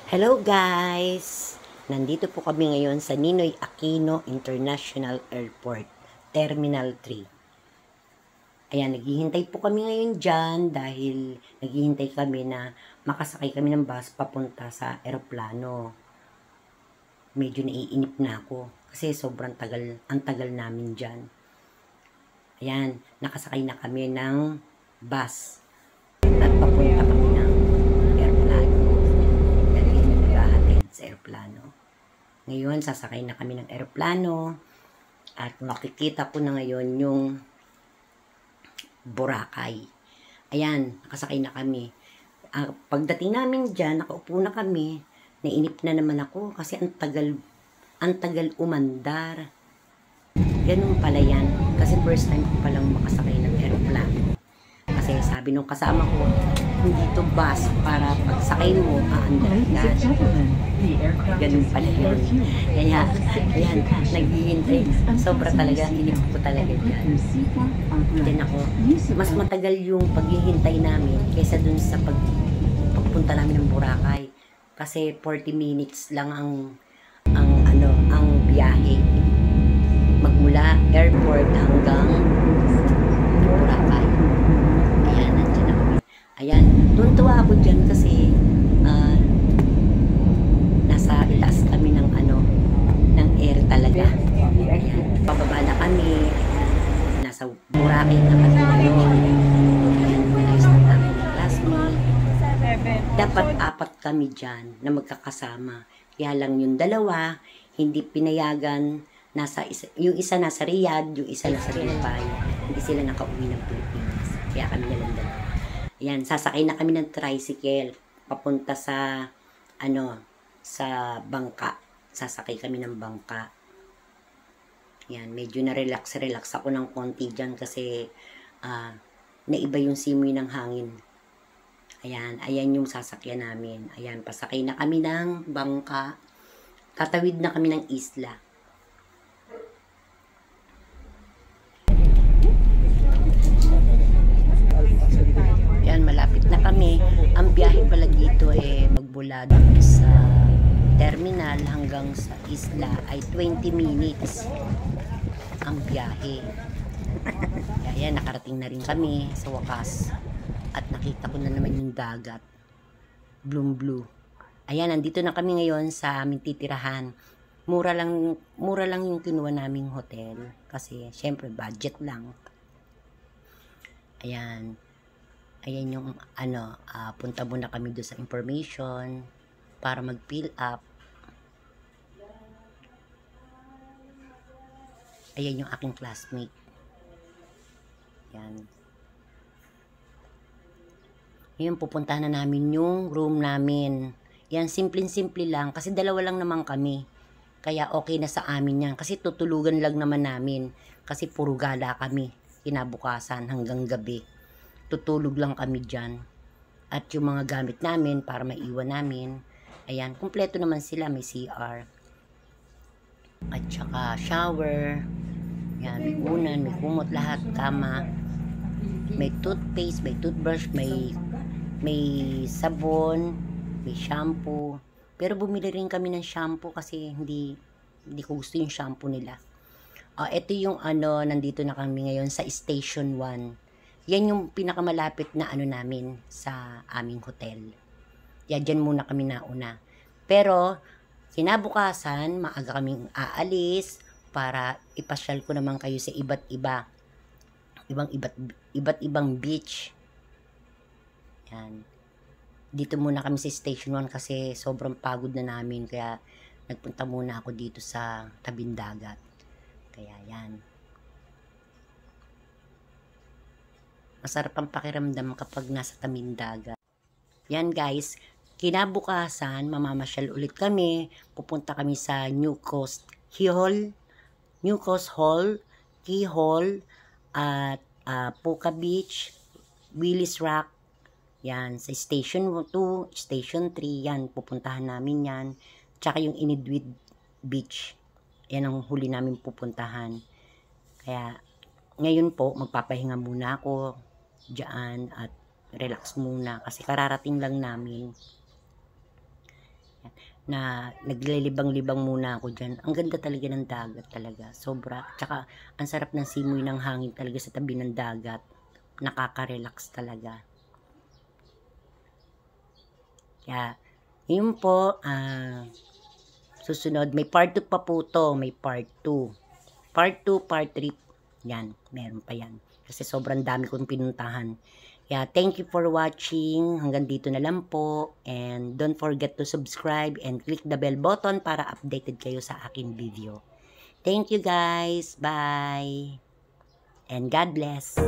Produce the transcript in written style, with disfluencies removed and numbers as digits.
Hello guys! Nandito po kami ngayon sa Ninoy Aquino International Airport, Terminal 3. Ayan, naghihintay po kami ngayon dyan dahil naghihintay kami na makasakay kami ng bus papunta sa eroplano. Medyo naiinip na ako kasi sobrang tagal, ang tagal namin dyan. Ayan, nakasakay na kami ng bus at papunta kami ng eroplano. Dahil naghahatid sa eroplano. Ngayon, sasakay na kami ng eroplano at makikita ko na ngayon yung Boracay. Ayan, nakasakay na kami. Pagdating namin dyan, nakaupo na kami. Nainip na naman ako kasi ang tagal umandar. Ganun pala yan. Kasi first time ko palang makasakay ng eroplano. Kasi sabi nung kasama ko, hindi to bus para pagsakay mo, aandar ka. Ganun pala yun. Kaya, ayan, naghihintay. Sobra talaga, inip ko talaga dyan. Then ako, mas matagal yung paghihintay namin kaysa dun sa pagpunta namin ng Boracay. Kasi 40 minutes lang ang biyahe. Magmula airport hanggang Boracay. Ayan, nandiyan ako. Ayan, tuntua ako dyan kasi nasa itaas kami ng air talaga. Ayan, pababa na kami. Nasa Boracay na kami ngayon. Ayan, ayos na kami ng classmate. Dapat 4 kami dyan na magkakasama. Kaya lang yung dalawa, hindi pinayagan. Yung isa nasa Riyadh, yung isa nasa Dubai. Hindi sila nakauwi ng Pilipinas. Kaya kami nalang dalawa. Ayan, sasakay na kami ng tricycle papunta sa bangka. Sasakay kami ng bangka. Yan, medyo na-relax ako ng konti dyan kasi naiba yung simoy ng hangin. Ayan yung sasakyan namin. Ayan, pasakay na kami ng bangka. Tatawid na kami ng isla. Ayan, malapit na kami. Ang biyahe pala dito magbula doon sa terminal hanggang sa isla ay 20 minutes ang biyahe. Kaya nakarating na rin kami sa wakas at nakita ko na naman yung dagat, blue. Ayan, nandito na kami ngayon sa aming titirahan. Mura lang yung kinuha naming hotel kasi syempre budget lang. Ayan yung punta muna kami doon sa information para mag-fill up. Ayan yung aking classmate. Yan. Ngayon, pupuntahan na namin yung room namin. Yan, simple lang. Kasi dalawa lang naman kami. Kaya okay na sa amin yan. Kasi tutulugan lang naman namin. Kasi puro gala kami. Kinabukasan hanggang gabi. Tutulog lang kami dyan. At yung mga gamit namin para maiwan namin. Ayan, kumpleto naman sila. May CR. At saka shower. Yan, may unan, may kumot, lahat, kama. May toothpaste, may toothbrush, may sabon, may shampoo. Pero bumili rin kami ng shampoo kasi hindi ko gusto yung shampoo nila. Ito yung nandito na kami ngayon sa Station 1. Yan yung pinakamalapit na namin sa aming hotel. Dyan muna kami nauna. Pero kinabukasan, maaga kaming aalis para ipasyal ko naman kayo sa iba't ibang beach. Yan. Dito muna kami sa Station 1 kasi sobrang pagod na namin kaya nagpunta muna ako dito sa tabing dagat. Kaya yan. Masarap ang pakiramdam kapag nasa tabing dagat. Yan guys, kinabukasan mamamasyal ulit kami. Pupunta kami sa New Coast Hall, Key Hall, at Puka Beach, Willis Rock. Yan, sa Station 2, Station 3, yan, pupuntahan namin yan. Tsaka yung Inidwid Beach. Yan ang huli namin pupuntahan. Kaya, ngayon po, magpapahinga muna ako dyan at relax muna kasi kararating lang namin. na naglilibang-libang muna ako dyan. Ang ganda talaga ng dagat talaga. Sobra. Tsaka, ang sarap ng simoy ng hangin talaga sa tabi ng dagat. Nakaka-relax talaga. Kaya, yun po, susunod, may part 2 pa po to. May part 2. Part 2, part 3. Yan, meron pa yan. Kasi sobrang dami kong pinuntahan. Yeah, thank you for watching. Hanggang dito na lang po. And don't forget to subscribe and click the bell button para updated kayo sa aking video. Thank you guys. Bye. And God bless.